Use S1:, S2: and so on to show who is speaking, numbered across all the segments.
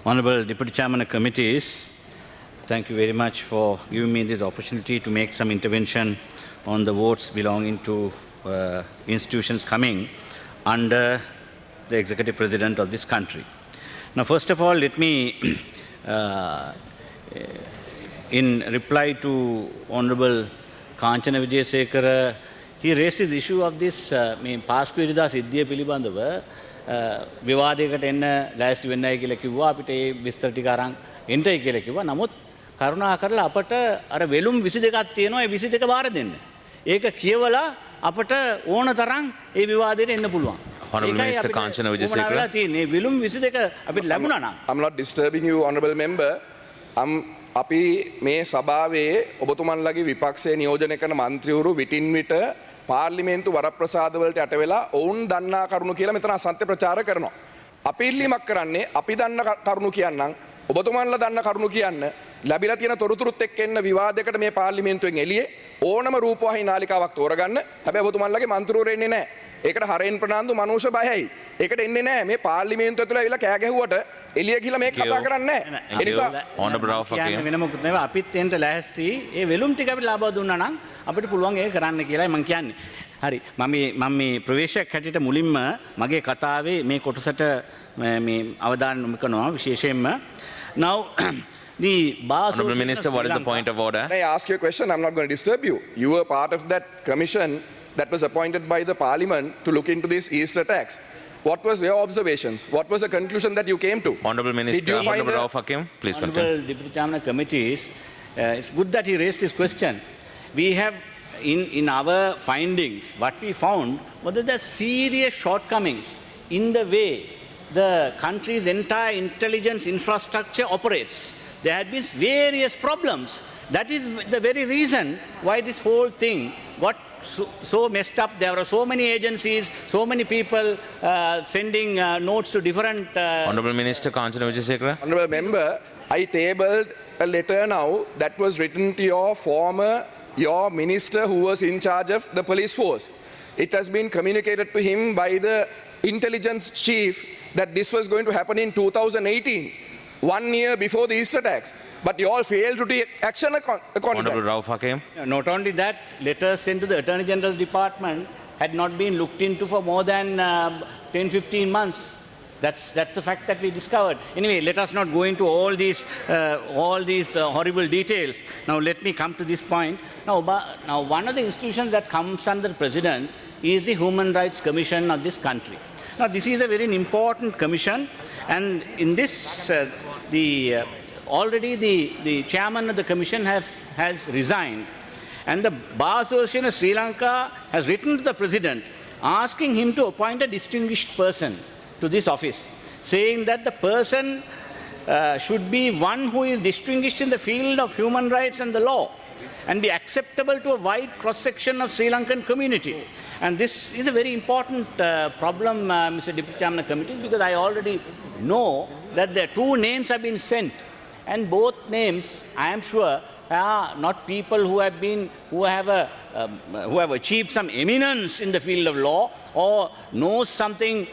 S1: Honorable Deputy Chairman of Committees, thank you very much for giving me this opportunity to make some intervention on the votes belonging to institutions coming under the Executive President of this country. Now, first of all, let me, in reply to Honorable Kanchana Wijesekara, he raised this issue of this පාස්කු ඉරිදා සිද්ධිය පිළිබඳව විවාදයකට එන්න ලෑස්ති වෙන්නයි කියලා කිව්වා. අපිට ඒ විස්තර ටික අරන් එන්නයි කියලා කිව්වා. නමුත් කරුණා කරලා අපට අර වෙලුම් 22ක් තියෙනවා. ඒ 22 බාර දෙන්න. ඒක කියවලා අපට ඕන තරම් ඒ විවාදයට එන්න පුළුවන්.
S2: Honorable Minister Kanchana Wijesekara.
S1: තියෙන්නේ වෙලුම් 22 අපිට ලැබුණා නම්.
S3: I'm not disturbing you, honorable member. අපි මේ සභාවේ ඔබතුමන්ලගේ විපක්ෂයේ නියෝජනය කරන මන්ත්‍රීවරු විටින් විට පාර්ලිමේන්තු වරප්‍රසාදවලට යට වෙලා ඔවුන් දන්නා කරුණු කියලා මෙතන අසත්‍ය ප්‍රචාර කරනවා. අපි ඉල්ලීමක් කරන්නේ අපි දන්න කරුණු කියන්නම් ඔබතුමන්ලා දන්න කරුණු කියන්න ලැබිලා තියෙන තොරතුරුත් එක්ක එන්න විවාදයකට මේ පාර්ලිමේන්තුවෙන් එළියේ ඕනම රූපවාහිනී නාලිකාවක් තෝරගන්න. හැබැයි ඔබතුමන්ලගේ මන්ත්‍රීවරු එන්නේ නැහැ. ඒකට හරෙන් ප්‍රනාන්දු මනුෂ්‍ය බයයි. ඒකට එන්නේ නැහැ. මේ පාර්ලිමේන්තුව ඇතුළේ ඇවිල්ලා කෑ ගැහුවට එළිය ගිහලා මේක කතා කරන්නේ නැහැ. ඒ නිසා
S2: Honorable Rauf Hakim.
S1: වෙන මොකුත් නෙවෙයි අපිත් එන්න ලෑස්ති. ඒ වෙලුම් ටික අපිට ලබා දුන්නා නම් අපිට පුළුවන් ඒක කරන්න කියලායි මම කියන්නේ. හරි. මම මේ ප්‍රවේශයක් හැටියට මුලින්ම මගේ කතාවේ මේ කොටසට මේ අවධානය යොමු කරනවා විශේෂයෙන්ම. Now the Bar
S2: Honorable Minister, what is the point of order?
S3: Can I ask you a question? I'm not going to disturb you. You were part of that commission that was appointed by the parliament to look into these Easter attacks. What was your observations? What was the conclusion that you came to?
S2: Honorable Minister, Honorable Rauf Hakim, please continue.
S1: Honorable Deputy Chairman of Committees, it's good that he raised this question. We have, in our findings, what we found was that there are serious shortcomings in the way the country's entire intelligence infrastructure operates. There had been various problems. That is the very reason why this whole thing got so messed up. There were so many agencies, so many people sending notes to different...
S2: Honorable Minister Kanchana Wijesekara.
S3: Honorable member, I tabled a letter now that was written to your minister who was in charge of the police force. It has been communicated to him by the intelligence chief that this was going to happen in 2018, 1 year before the Easter attacks. But you all failed to take action according
S2: Honorable
S3: to that.
S2: Rauf Hakim.
S1: Not only that, letters sent to the Attorney General's Department had not been looked into for more than 10-15 months. That's the fact that we discovered. Anyway, let us not go into all these horrible details. Now let me come to this point. Now one of the institutions that comes under the President is the Human Rights Commission of this country. Now this is a very important commission, and in this already the chairman of the commission has resigned, and the Bar Association of Sri Lanka has written to the President asking him to appoint a distinguished person to this office, saying that the person should be one who is distinguished in the field of human rights and the law and be acceptable to a wide cross-section of Sri Lankan community. And this is a very important problem, Mr. Deputy Chairman of Committee, because I already know that the 2 names have been sent, and both names, I am sure, are not people who have achieved some eminence in the field of law or know something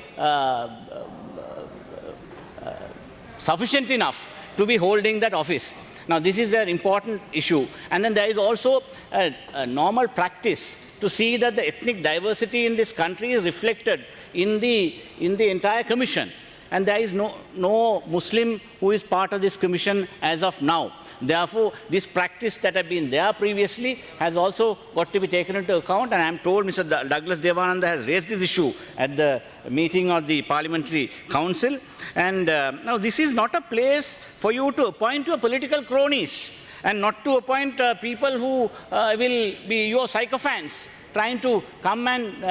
S1: sufficient enough to be holding that office. Now, this is an important issue. And then there is also a normal practice to see that the ethnic diversity in this country is reflected in the entire commission. And there is no Muslim who is part of this commission as of now. Therefore, this practice that had been there previously has also got to be taken into account. And I am told Mr. Douglas Devananda has raised this issue at the meeting of the Parliamentary Council. And now this is not a place for you to appoint your political cronies and not to appoint people who will be your sycophants trying to come and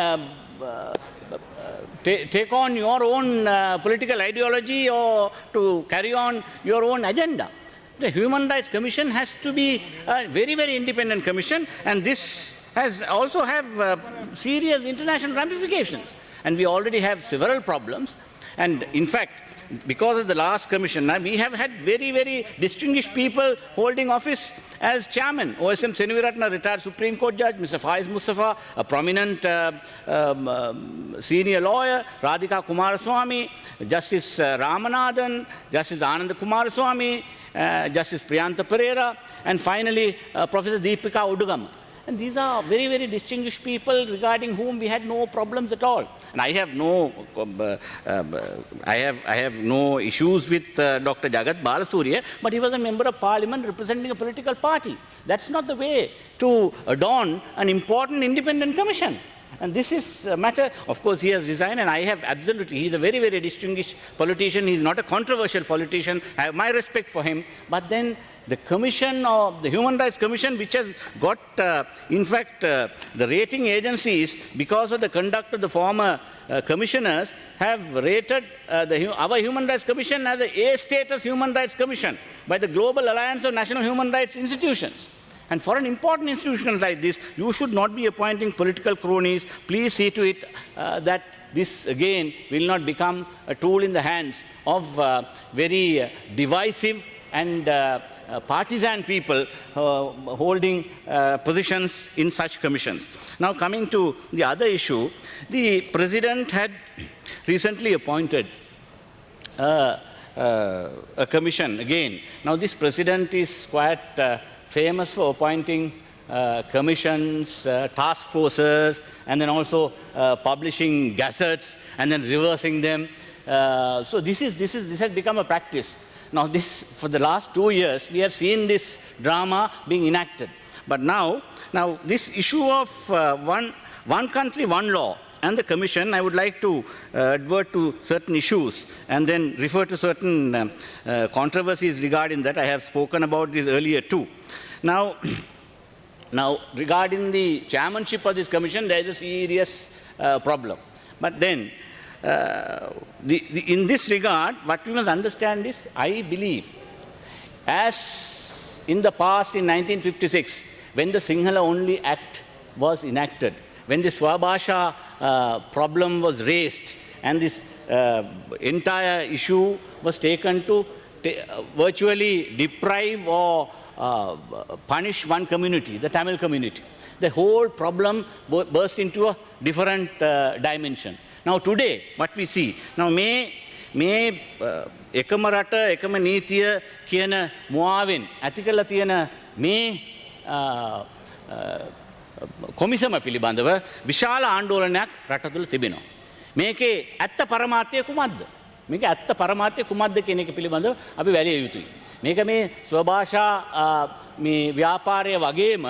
S1: take on your own political ideology or to carry on your own agenda. The Human Rights Commission has to be a very, very independent commission, and this has also have serious international ramifications. And we already have several problems. And in fact, because of the last commission, we have had very, very distinguished people holding office as chairman. OSM Seniviratna, retired Supreme Court judge, Mr. Faiz Mustafa, a prominent senior lawyer, Radhika Kumaraswamy, Justice Ramanathan, Justice Ananda Kumaraswamy, Justice Priyantha Pereira, and finally Professor Deepika Udugama. And these are very, very distinguished people regarding whom we had no problems at all. And I have no issues with Dr. Jagat Balasuriya, but he was a member of parliament representing a political party. That's not the way to adorn an important independent commission. And this is a matter, of course, he has resigned, and I have absolutely, he's a very, very distinguished politician. He's not a controversial politician. I have my respect for him. But then the commission, of the Human Rights Commission, which has got, in fact, the rating agencies, because of the conduct of the former commissioners, have rated our Human Rights Commission as an A-status Human Rights Commission by the Global Alliance of National Human Rights Institutions. And for an important institution like this, you should not be appointing political cronies. Please see to it that this, again, will not become a tool in the hands of very divisive and partisan people holding positions in such commissions. Now, coming to the other issue, the President had recently appointed a commission again. Now, this President is quite famous for appointing commissions, task forces, and then also publishing gazettes and then reversing them. So this has become a practice. Now for the last 2 years, we have seen this drama being enacted. But now this issue of one country, one law, and the Commission, I would like to advert to certain issues and then refer to certain controversies regarding that. I have spoken about this earlier too. Now regarding the chairmanship of this Commission, there is a serious problem. But then, in this regard, what we must understand is, I believe, as in the past in 1956, when the Sinhala Only Act was enacted, when the Swabhasha problem was raised, and this entire issue was taken to virtually deprive or punish one community, the Tamil community. The whole problem burst into a different dimension. Now today, what we see, now මේ එකම රට එකම නීතිය කියන මුවාවෙන් ඇති කරලා තියෙන මේ කොමිසම පිළිබඳව විශාල ආందోලනයක් රට තුළ තිබෙනවා. මේකේ ඇත්ත පරමාර්ථය කුමක්ද? මේක ඇත්ත පරමාර්ථය කුමක්ද කියන එක පිළිබඳව අපි වැළිය යුතුයි. මේක මේ ස්වභාෂා මේ ව්‍යාපාරය වගේම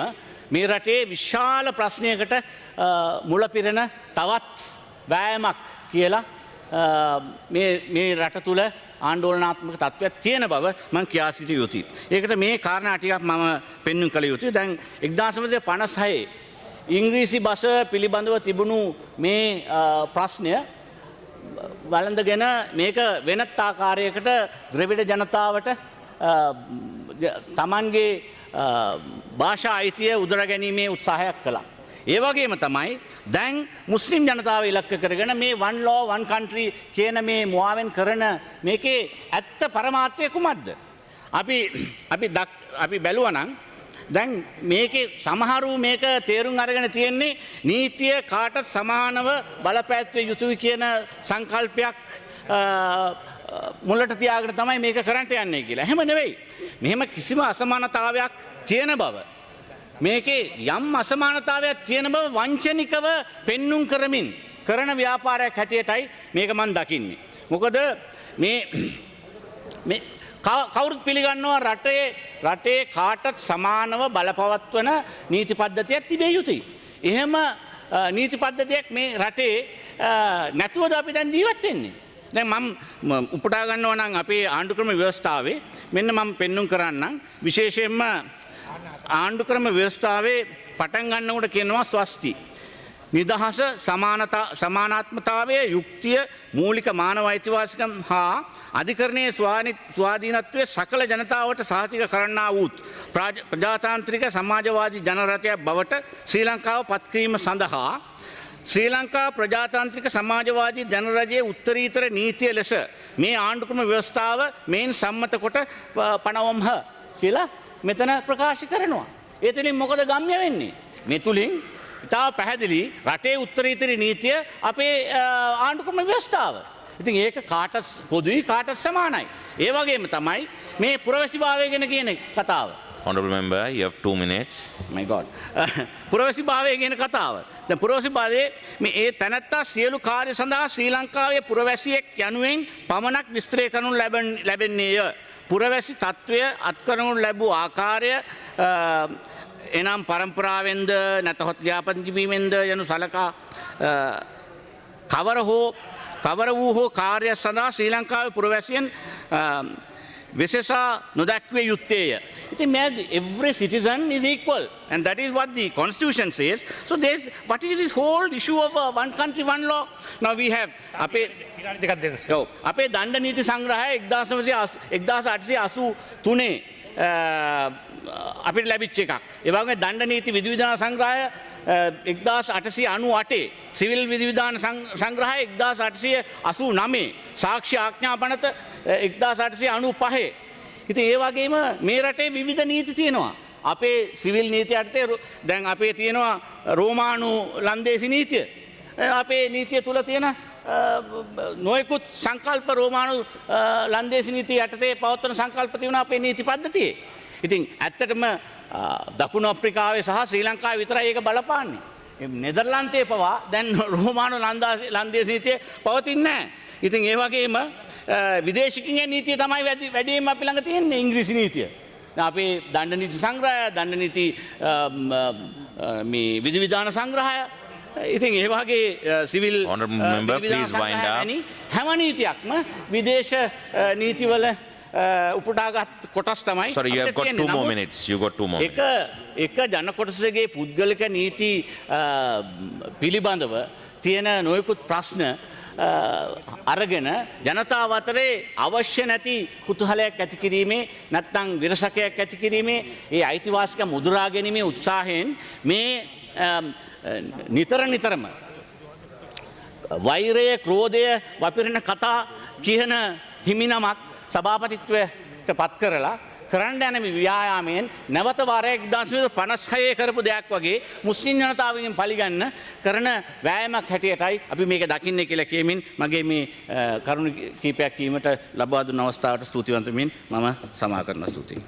S1: මේ රටේ විශාල ප්‍රශ්නයකට මුල පිරෙන තවත් වෑයමක් කියලා මේ රට තුළ ආందోලනාත්මක තත්ත්වයක් තියෙන බව මම කියා සිටිය යුතුයි. ඒකට මේ කාරණා ටිකක් මම පෙන්වන්න කළ යුතුයි. දැන් 1956 ඉංග්‍රීසි භාෂ පිළිබඳව තිබුණු මේ ප්‍රශ්නය වළඳගෙන මේක වෙනත් ආකාරයකට ද්‍රවිඩ ජනතාවට තමන්ගේ භාෂා අයිතිය උදර ගැනීමේ උත්සාහයක් කළා. ඒ වගේම තමයි දැන් මුස්ලිම් ජනතාව ඉලක්ක කරගෙන මේ one law one country කියන මේ මුවාවෙන් කරන මේකේ ඇත්ත පරමාර්ථය කුමක්ද? අපි බැලුවා නම් දැන් මේකේ සමහරු මේක තේරුම් අරගෙන තියෙන්නේ නීතිය කාටත් සමානව බලපෑත්විය යුතුයි කියන සංකල්පයක් මුලට තියාගෙන තමයි මේක කරන්නට යන්නේ කියලා. එහෙම නෙවෙයි. මෙහෙම කිසිම අසමානතාවයක් තියෙන බව. මේකේ යම් අසමානතාවයක් තියෙන බව වංචනිකව පෙන්눔 කරමින් කරන ව්‍යාපාරයක් හැටියටයි මේක මම දකින්නේ. මොකද මේ කවුරුත් පිළිගන්නවා රටේ කාටත් සමානව බලපවත්වන නීති පද්ධතියක් තිබිය යුතුයි. එහෙම නීති පද්ධතියක් මේ රටේ නැතුවද අපි දැන් ජීවත් වෙන්නේ? දැන් මම උපුටා ගන්නවා නම් අපේ ආණ්ඩුක්‍රම ව්‍යවස්ථාවේ මෙන්න මම පෙන්눔 කරන්නම්. විශේෂයෙන්ම ආණ්ඩුක්‍රම ව්‍යවස්ථාවේ පටන් ගන්නකොට කියනවා ස්වස්ති. නිදහස සමානාත්මතාවය යුක්තිය මූලික මානව අයිතිවාසිකම් හා අධිකරණයේ ස්වාධීනත්වය සකල ජනතාවට සහතික කරන්නා වූත් ප්‍රජාතාන්ත්‍රික සමාජවාදී ජනරථයක් බවට ශ්‍රී ලංකාව පත්කිරීම සඳහා ශ්‍රී ලංකා ප්‍රජාතාන්ත්‍රික සමාජවාදී ජනරජයේ උත්තරීතර නීතිය ලෙස මේ ආණ්ඩුක්‍රම ව්‍යවස්ථාව මේන් සම්මත කොට පනවම්හ කියලා මෙතන ප්‍රකාශ කරනවා. ඒ තුළින් මොකද ගම්‍ය වෙන්නේ? මේ තුළින් ඉතා පැහැදිලි රටේ උත්තරීතර නීතිය අපේ ආණ්ඩුක්‍රම ව්‍යවස්ථාව. ඉතින් ඒක කාටත් පොදුයි කාටත් සමානයි. ඒ වගේම තමයි මේ පුරවැසිභාවය ගැන කියන කතාව.
S2: Honorable member, you have 2 minutes.
S1: My God. පුරවැසිභාවය ගැන කතාව. දැන් පුරවැසිභාවයේ මේ ඒ තැනැත්තා සියලු කාර්ය සඳහා ශ්‍රී ලංකාවේ පුරවැසියෙක් යනුවෙන් පමණක් විස්තර කරනු ලැබෙන්නේය. පුරවැසි තත්ත්වය අත්කරනු ලැබූ ආකාරය එනම් පරම්පරාවෙන්ද නැතහොත් ලියාපදිංචි වීමෙන්ද යනු සලකා කවර වූ හෝ කාර්ය සඳහා ශ්‍රී ලංකාවේ පුරවැසියන් විශේෂා නොදැක්විය යුත්තේය. ඉතින් every citizen is equal and that is what the constitution says. So what is this whole issue of one country one law? Now we have අපේ දණ්ඩ නීති සංග්‍රහය 1883 අපිට ලැබිච්ච එකක්. ඒ වගේම දණ්ඩ නීති විධිවිධාන සංග්‍රහය 1898 සිවිල් විධිවිධාන සංග්‍රහය 1889 සාක්ෂි ආඥා පනත 1895. ඉතින් ඒ වගේම මේ රටේ විවිධ නීති තියෙනවා. අපේ සිවිල් නීති යටතේ දැන් අපේ තියෙනවා රෝමානු ලන්දේසි නීතිය. අපේ නීතිය තුල තියෙන නොයෙකුත් සංකල්ප රෝමානු ලන්දේසි නීතිය යටතේ පවත්වන සංකල්ප තියෙනවා අපේ නීති පද්ධතියේ. ඉතින් ඇත්තටම දකුණු අප්‍රිකාවේ සහ ශ්‍රී ලංකාවේ විතරයි ඒක බලපාන්නේ. නෙදර්ලන්තයේ පවා දැන් රෝමානු ලන්දේසි නීතිය පවතින්නේ නැහැ. ඉතින් ඒ වගේම විදේශිකයන්ගේ නීතිය තමයි වැඩිම අපි ළඟ තියෙන්නේ ඉංග්‍රීසි නීතිය. අපේ දණ්ඩ නීති සංග්‍රහය, දණ්ඩ නීති මේ විධිවිධාන සංග්‍රහය. ඉතින් ඒ වගේ සිවිල් හැම නීතියක්ම විදේශ නීතිවල උපුටාගත් කොටස් තමයි.
S2: Sorry, you have got 2 more minutes. You got 2 more minutes.
S1: එක ජන කොටසගේ පුද්ගලික නීති පිළිබඳව තියෙන නොයෙකුත් ප්‍රශ්න අරගෙන ජනතාව අතරේ අවශ්‍ය නැති කුතුහලයක් ඇති කිරීමේ නැත්නම් විරසකයක් ඇති කිරීමේ ඒ අයිතිවාසිකම් මුදුරා ගැනීමේ උත්සාහයෙන් මේ නිතරම වෛරය ක්‍රෝධය වපිරෙන කතා කියන හිමිනමක් සභාපතිත්වයට පත් කරලා කරන්න යන ව්‍යායාමයෙන් නැවත වාරයක් 1956 කරපු දෙයක් වගේ මුස්ලිම් ජනතාවගෙන් පරිගන්න කරන වෑයමක් හැටියටයි අපි මේක දකින්නේ කියලා කියමින් මගේ මේ කරුණු කීපයක් කීමට ලබා දුන්න අවස්ථාවට ස්තුතිවන්ත වෙමින් මම සමා කරන ස්තුතියි.